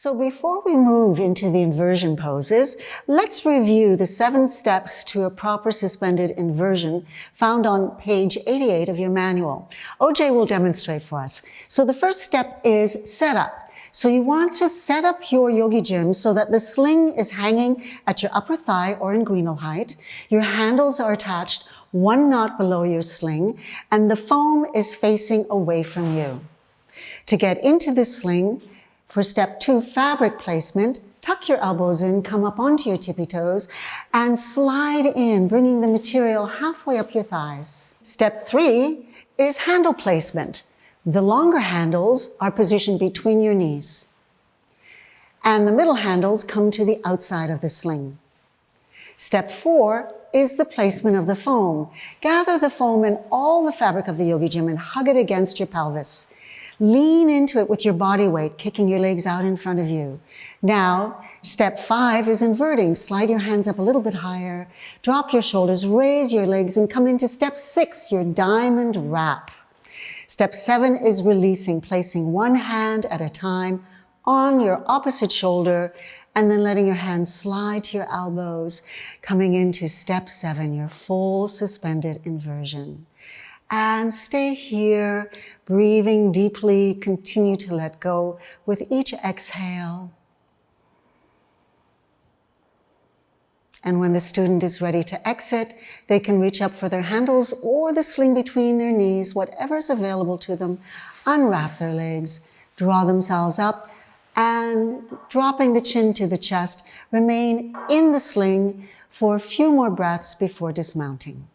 So before we move into the inversion poses, let's review the 7 steps to a proper suspended inversion found on page 88 of your manual. OJ will demonstrate for us. So the first step is setup. So you want to set up your yogi gym so that the sling is hanging at your upper thigh or inguinal height. Your handles are attached 1 knot below your sling, and the foam is facing away from you. To get into the sling, for step 2, fabric placement, tuck your elbows in, come up onto your tippy toes, and slide in, bringing the material halfway up your thighs. Step 3 is handle placement. The longer handles are positioned between your knees, and the middle handles come to the outside of the sling. Step 4 is the placement of the foam. Gather the foam in all the fabric of the yogi gym and hug it against your pelvis. Lean into it with your body weight, kicking your legs out in front of you. Now, step 5 is inverting. Slide your hands up a little bit higher, drop your shoulders, raise your legs, and come into step 6, your diamond wrap. Step 7 is releasing, placing 1 hand at a time on your opposite shoulder, and then letting your hands slide to your elbows, coming into step 7, your full suspended inversion. And stay here, breathing deeply. Continue to let go with each exhale. And when the student is ready to exit, they can reach up for their handles or the sling between their knees, whatever is available to them. Unwrap their legs, draw themselves up, and dropping the chin to the chest, remain in the sling for a few more breaths before dismounting.